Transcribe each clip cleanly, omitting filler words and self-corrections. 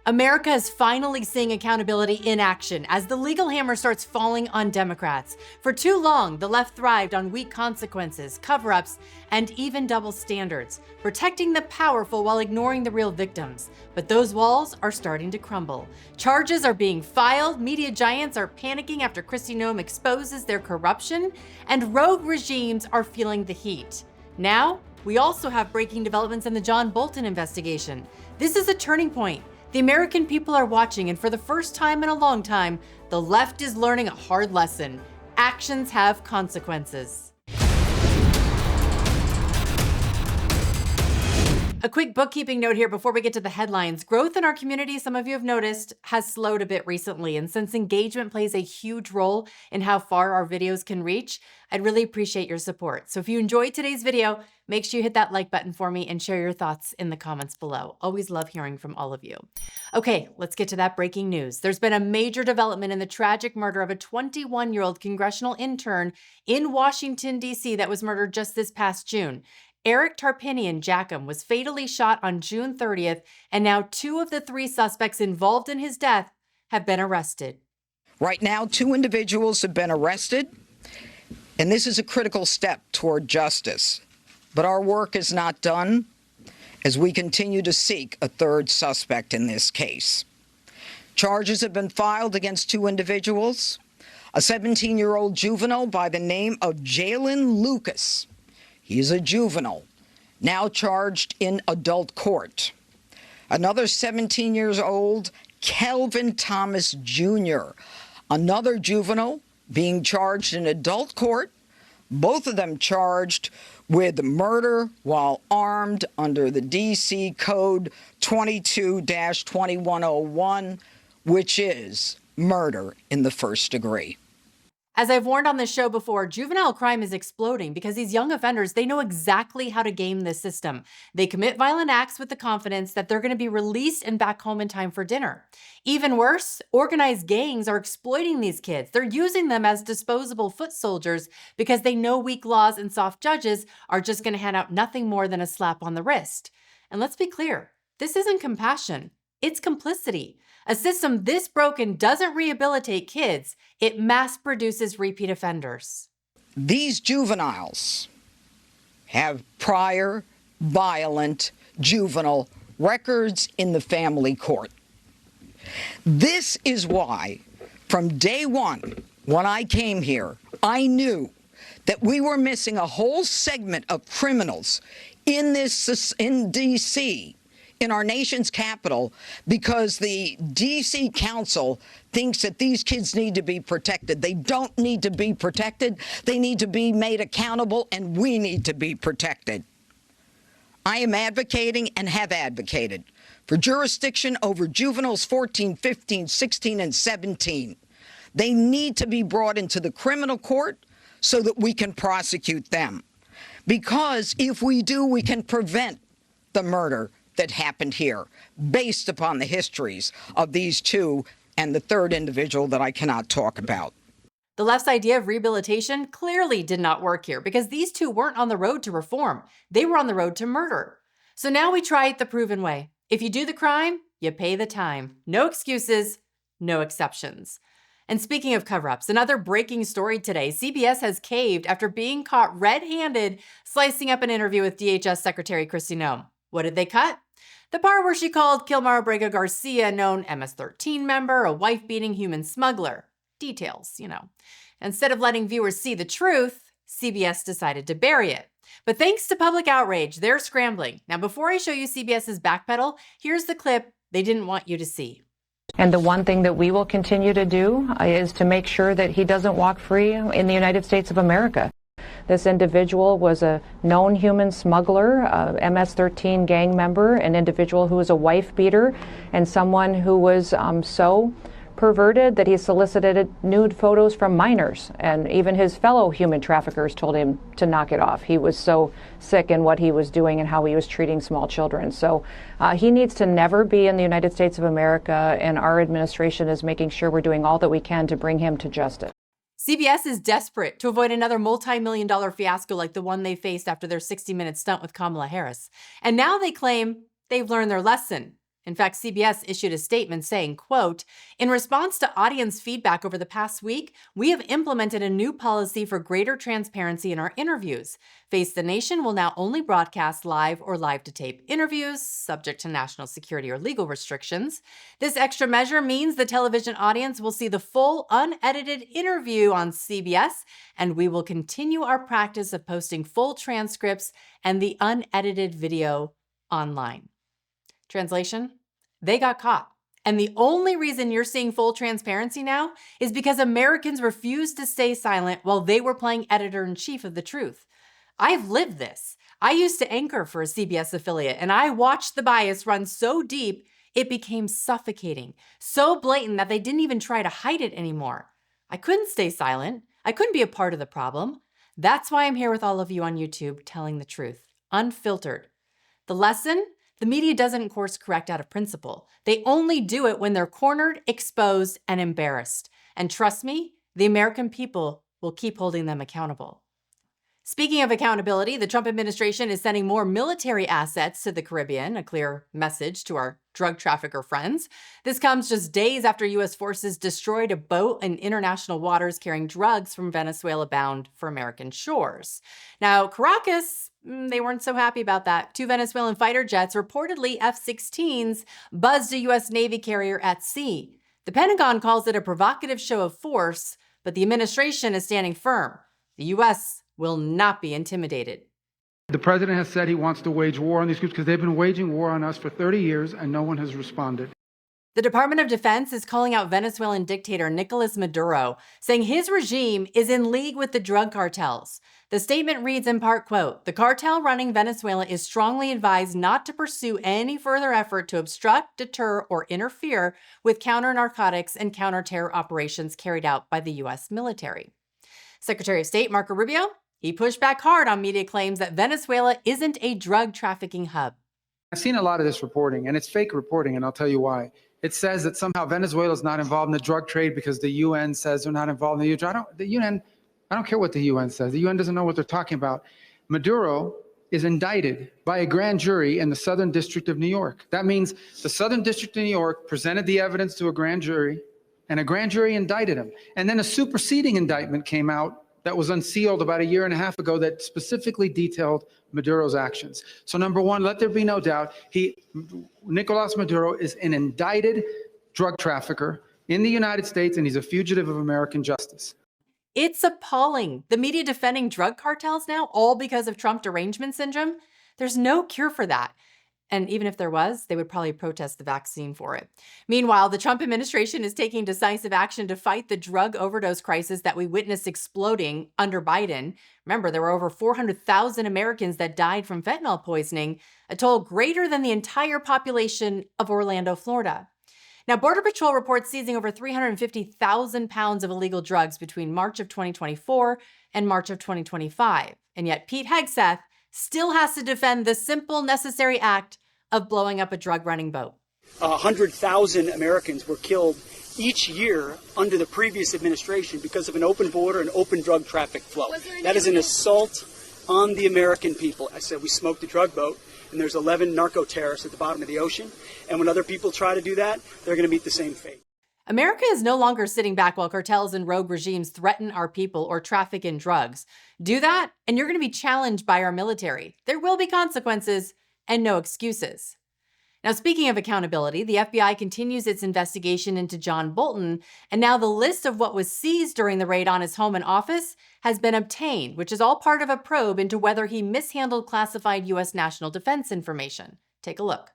America is finally seeing accountability in action as the legal hammer starts falling on Democrats. For too long, the left thrived on weak consequences, cover-ups, and even double standards, protecting the powerful while ignoring the real victims. But those walls are starting to crumble. Charges are being filed, media giants are panicking after Kristi Noem exposes their corruption, and rogue regimes are feeling the heat. Now, we also have breaking developments in the John Bolton investigation. This is a turning point. The American people are watching, and for the first time in a long time, the left is learning a hard lesson. Actions have consequences. A quick bookkeeping note here before we get to the headlines. Growth in our community, some of you have noticed, has slowed a bit recently. And since engagement plays a huge role in how far our videos can reach, I'd really appreciate your support. So if you enjoyed today's video, make sure you hit that like button for me and share your thoughts in the comments below. Always love hearing from all of you. Okay, let's get to that breaking news. There's been a major development in the tragic murder of a 21-year-old congressional intern in Washington, D.C. that was murdered just this past June. Eric Tarpinian Jackham was fatally shot on June 30th, and now 2 of the 3 suspects involved in his death have been arrested. Right now, 2 individuals have been arrested, and this is a critical step toward justice. But our work is not done as we continue to seek a 3rd suspect in this case. Charges have been filed against 2 individuals, a 17-year-old juvenile by the name of Jalen Lucas. He's a juvenile, now charged in adult court. Another 17 years old, Kelvin Thomas Jr., another juvenile being charged in adult court, both of them charged with murder while armed under the D.C. Code 22-2101, which is murder in the first degree. As I've warned on this show before, juvenile crime is exploding because these young offenders, they know exactly how to game this system. They commit violent acts with the confidence that they're going to be released and back home in time for dinner. Even worse, organized gangs are exploiting these kids. They're using them as disposable foot soldiers because they know weak laws and soft judges are just going to hand out nothing more than a slap on the wrist. And let's be clear, this isn't compassion, it's complicity. A system this broken doesn't rehabilitate kids, it mass produces repeat offenders. These juveniles have prior violent juvenile records in the family court. This is why, from day one, when I came here, I knew that we were missing a whole segment of criminals in D.C., in our nation's capital, because the D.C. Council thinks that these kids need to be protected. They don't need to be protected. They need to be made accountable, and we need to be protected. I am advocating and have advocated for jurisdiction over juveniles 14, 15, 16, and 17. They need to be brought into the criminal court so that we can prosecute them. Because if we do, we can prevent the murder that happened here, based upon the histories of these 2 and the 3rd individual that I cannot talk about. The left's idea of rehabilitation clearly did not work here because these 2 weren't on the road to reform. They were on the road to murder. So now we try it the proven way. If you do the crime, you pay the time. No excuses, no exceptions. And speaking of cover-ups, another breaking story today. CBS has caved after being caught red-handed slicing up an interview with DHS Secretary Kristi Noem. What did they cut? The part where she called Kilmar Brega Garcia a known MS-13 member, a wife-beating human smuggler. Details, you know. Instead of letting viewers see the truth, CBS decided to bury it. But thanks to public outrage, they're scrambling. Now, before I show you CBS's backpedal, here's the clip they didn't want you to see. And the one thing that we will continue to do is to make sure that he doesn't walk free in the United States of America. This individual was a known human smuggler, a MS-13 gang member, an individual who was a wife beater, and someone who was so perverted that he solicited nude photos from minors. And even his fellow human traffickers told him to knock it off. He was so sick in what he was doing and how he was treating small children. So he needs to never be in the United States of America, and our administration is making sure we're doing all that we can to bring him to justice. CBS is desperate to avoid another multi-million-dollar fiasco like the one they faced after their 60-minute stunt with Kamala Harris. And now they claim they've learned their lesson. In fact, CBS issued a statement saying, quote, "In response to audience feedback over the past week, we have implemented a new policy for greater transparency in our interviews. Face the Nation will now only broadcast live or live-to-tape interviews, subject to national security or legal restrictions. This extra measure means the television audience will see the full, unedited interview on CBS, and we will continue our practice of posting full transcripts and the unedited video online." Translation? They got caught. And the only reason you're seeing full transparency now is because Americans refused to stay silent while they were playing editor-in-chief of the truth. I've lived this. I used to anchor for a CBS affiliate, and I watched the bias run so deep it became suffocating, so blatant that they didn't even try to hide it anymore. I couldn't stay silent. I couldn't be a part of the problem. That's why I'm here with all of you on YouTube telling the truth, unfiltered. The lesson? The media doesn't course correct out of principle. They only do it when they're cornered, exposed, and embarrassed. And trust me, the American people will keep holding them accountable. Speaking of accountability, the Trump administration is sending more military assets to the Caribbean, a clear message to our drug trafficker friends. This comes just days after U.S. forces destroyed a boat in international waters carrying drugs from Venezuela bound for American shores. Now, Caracas, they weren't so happy about that. 2 Venezuelan fighter jets, reportedly F-16s, buzzed a U.S. Navy carrier at sea. The Pentagon calls it a provocative show of force, but the administration is standing firm. The U.S. will not be intimidated. The president has said he wants to wage war on these groups because they've been waging war on us for 30 years and no one has responded. The Department of Defense is calling out Venezuelan dictator Nicolas Maduro, saying his regime is in league with the drug cartels. The statement reads in part, quote, "The cartel running Venezuela is strongly advised not to pursue any further effort to obstruct, deter, or interfere with counter-narcotics and counter-terror operations carried out by the U.S. military." Secretary of State Marco Rubio, he pushed back hard on media claims that Venezuela isn't a drug trafficking hub. I've seen a lot of this reporting, and it's fake reporting, and I'll tell you why. It says that somehow Venezuela is not involved in the drug trade because the UN says they're not involved in the drug. I don't care what the UN says. The UN doesn't know what they're talking about. Maduro is indicted by a grand jury in the Southern District of New York. That means the Southern District of New York presented the evidence to a grand jury, and a grand jury indicted him. And then a superseding indictment came out that was unsealed about 1.5 years ago that specifically detailed Maduro's actions. So number one, let there be no doubt, Nicolas Maduro is an indicted drug trafficker in the United States, and he's a fugitive of American justice. It's appalling. The media defending drug cartels now, all because of Trump derangement syndrome. There's no cure for that. And even if there was, they would probably protest the vaccine for it. Meanwhile, the Trump administration is taking decisive action to fight the drug overdose crisis that we witnessed exploding under Biden. Remember, there were over 400,000 Americans that died from fentanyl poisoning, a toll greater than the entire population of Orlando, Florida. Now, Border Patrol reports seizing over 350,000 pounds of illegal drugs between March of 2024 and March of 2025. And yet Pete Hegseth still has to defend the simple, necessary act of blowing up a drug-running boat. 100,000 Americans were killed each year under the previous administration because of an open border and open drug traffic flow. That is an assault on the American people. I said we smoked a drug boat, and there's 11 narco-terrorists at the bottom of the ocean. And when other people try to do that, they're going to meet the same fate. America is no longer sitting back while cartels and rogue regimes threaten our people or traffic in drugs. Do that, and you're going to be challenged by our military. There will be consequences and no excuses. Now, speaking of accountability, the FBI continues its investigation into John Bolton, and now the list of what was seized during the raid on his home and office has been obtained, which is all part of a probe into whether he mishandled classified U.S. national defense information. Take a look.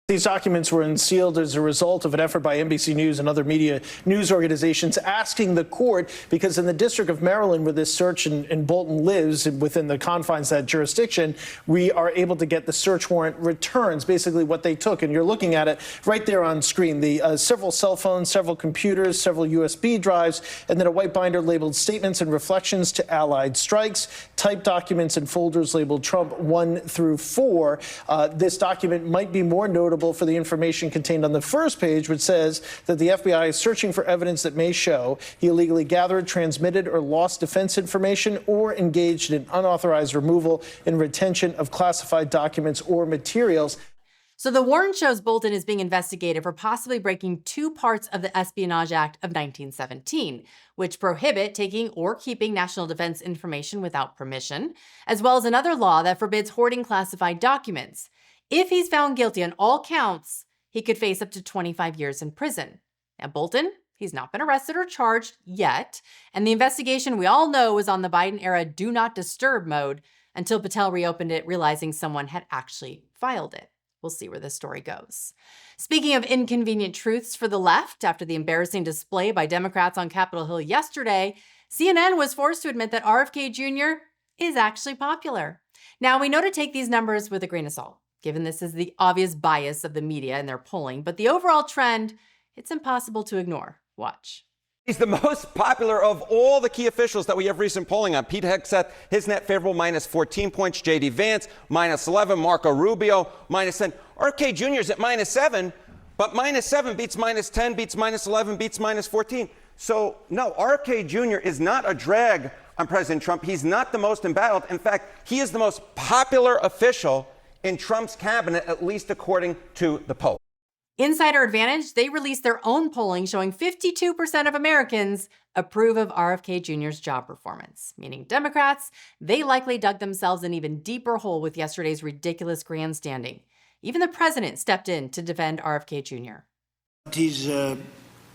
These documents were unsealed as a result of an effort by NBC News and other media news organizations asking the court, because in the District of Maryland, where this search in Bolton lives, within the confines of that jurisdiction, we are able to get the search warrant returns, basically what they took. And you're looking at it right there on screen. The several cell phones, several computers, several USB drives, and then a white binder labeled Statements and Reflections to Allied Strikes, typed documents and folders labeled Trump 1 through 4. This document might be more notable for the information contained on the first page, which says that the FBI is searching for evidence that may show he illegally gathered, transmitted, or lost defense information, or engaged in unauthorized removal and retention of classified documents or materials. So the warrant shows Bolton is being investigated for possibly breaking two parts of the Espionage Act of 1917, which prohibit taking or keeping national defense information without permission, as well as another law that forbids hoarding classified documents. If he's found guilty on all counts, he could face up to 25 years in prison. Now, Bolton, he's not been arrested or charged yet, and the investigation we all know was on the Biden-era do not disturb mode until Patel reopened it, realizing someone had actually filed it. We'll see where this story goes. Speaking of inconvenient truths for the left, after the embarrassing display by Democrats on Capitol Hill yesterday, CNN was forced to admit that RFK Jr. is actually popular. Now, we know to take these numbers with a grain of salt, given this is the obvious bias of the media in their polling, but the overall trend, it's impossible to ignore. Watch. He's the most popular of all the key officials that we have recent polling on. Pete Hegseth, his net favorable minus 14 points. J.D. Vance, minus 11. Marco Rubio, minus 10. RFK Jr. is at minus 7, but minus 7 beats minus 10, beats minus 11, beats minus 14. So, no, RFK Jr. is not a drag on President Trump. He's not the most embattled. In fact, he is the most popular official in Trump's cabinet, at least according to the poll. Insider Advantage, they released their own polling showing 52% of Americans approve of RFK Jr.'s job performance, meaning Democrats, they likely dug themselves an even deeper hole with yesterday's ridiculous grandstanding. Even the president stepped in to defend RFK Jr. He's a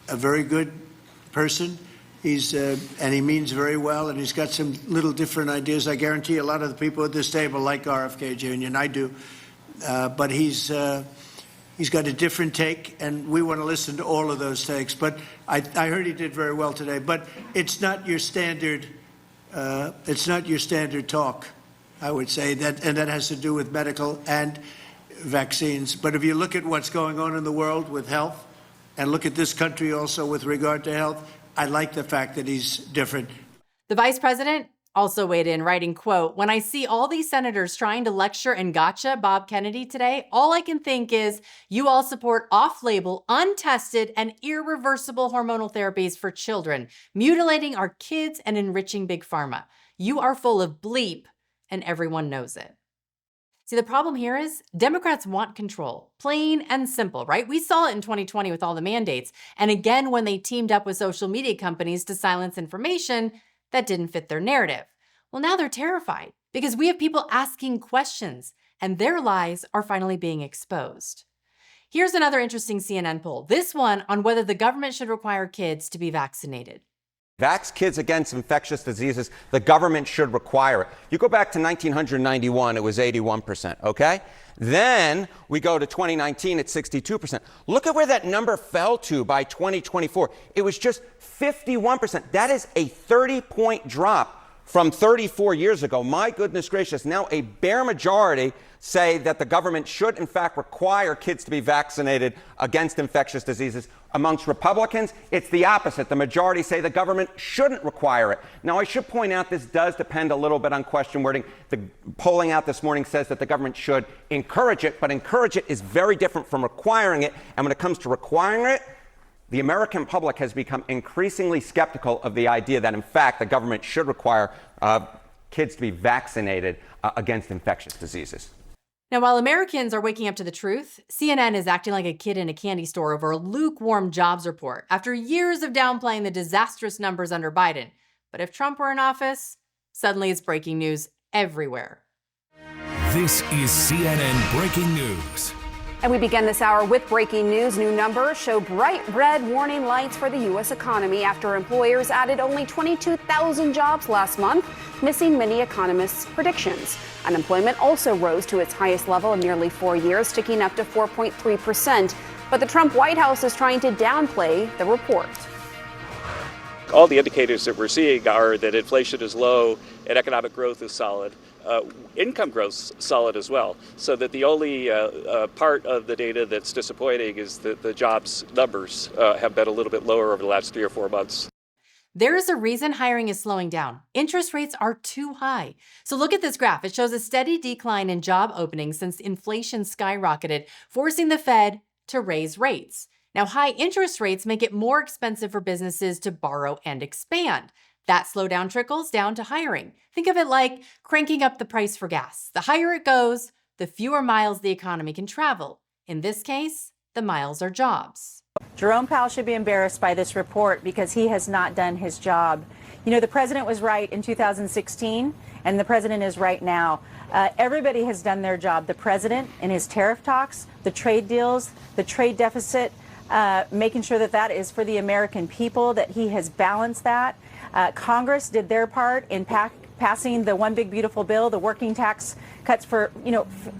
very good person. And he means very well, and he's got some little different ideas. I guarantee a lot of the people at this table like RFK Jr., and I do. But he's got a different take, and we want to listen to all of those takes. But I heard he did very well today. But it's not your standard. It's not your standard talk, I would say, and that has to do with medical and vaccines. But if you look at what's going on in the world with health, and look at this country also with regard to health, I like the fact that he's different. The vice president also weighed in, writing, quote, "When I see all these senators trying to lecture and gotcha Bob Kennedy today, all I can think is you all support off-label, untested, and irreversible hormonal therapies for children, mutilating our kids and enriching Big Pharma. You are full of bleep, and everyone knows it." See, the problem here is Democrats want control, plain and simple, right? We saw it in 2020 with all the mandates, and again when they teamed up with social media companies to silence information that didn't fit their narrative. Well, now they're terrified because we have people asking questions and their lies are finally being exposed. Here's another interesting CNN poll, this one on whether the government should require kids to be vaccinated. Vax kids against infectious diseases, the government should require it. You go back to 1991, it was 81%, okay? Then we go to 2019 at 62%. Look at where that number fell to by 2024. It was just 51%. That is a 30-point drop from 34 years ago. My goodness gracious, now a bare majority say that the government should, in fact, require kids to be vaccinated against infectious diseases. Amongst Republicans, it's the opposite. The majority say the government shouldn't require it. Now, I should point out this does depend a little bit on question wording. The polling out this morning says that the government should encourage it, but encourage it is very different from requiring it. And when it comes to requiring it, the American public has become increasingly skeptical of the idea that, in fact, the government should require kids to be vaccinated against infectious diseases. Now, while Americans are waking up to the truth, CNN is acting like a kid in a candy store over a lukewarm jobs report after years of downplaying the disastrous numbers under Biden. But if Trump were in office, suddenly it's breaking news everywhere. This is CNN Breaking News. And we begin this hour with breaking news. New numbers show bright red warning lights for the U.S. economy after employers added only 22,000 jobs last month, missing many economists' predictions. Unemployment also rose to its highest level in nearly 4 years, ticking up to 4.3%. But the Trump White House is trying to downplay the report. All the indicators that we're seeing are that inflation is low and economic growth is solid. Income growth solid as well. So that the only part of the data that's disappointing is that the jobs numbers have been a little bit lower over the last 3 or 4 months. There is a reason hiring is slowing down. Interest rates are too high. So look at this graph. It shows a steady decline in job openings since inflation skyrocketed, forcing the Fed to raise rates. Now, high interest rates make it more expensive for businesses to borrow and expand. That slowdown trickles down to hiring. Think of it like cranking up the price for gas. The higher it goes, the fewer miles the economy can travel. In this case, the miles are jobs. Jerome Powell should be embarrassed by this report because he has not done his job. You know, the president was right in 2016, and the president is right now. Everybody has done their job. The president in his tariff talks, the trade deals, the trade deficit, making sure that that is for the American people, that he has balanced that. Congress did their part in passing the one big beautiful bill, the working tax cuts for,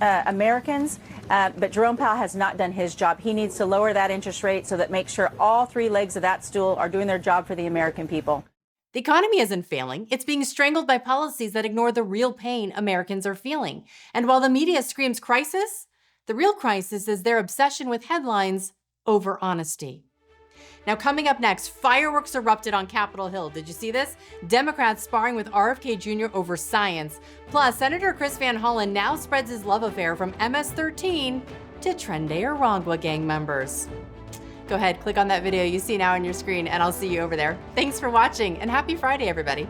Americans. But Jerome Powell has not done his job. He needs to lower that interest rate so that makes sure all three legs of that stool are doing their job for the American people. The economy isn't failing. It's being strangled by policies that ignore the real pain Americans are feeling. And while the media screams crisis, the real crisis is their obsession with headlines over honesty. Now, coming up next, fireworks erupted on Capitol Hill. Did you see this? Democrats sparring with RFK Jr. over science. Plus, Senator Chris Van Hollen now spreads his love affair from MS-13 to Trendy Arangwa gang members. Go ahead, click on that video you see now on your screen, and I'll see you over there. Thanks for watching, and happy Friday, everybody.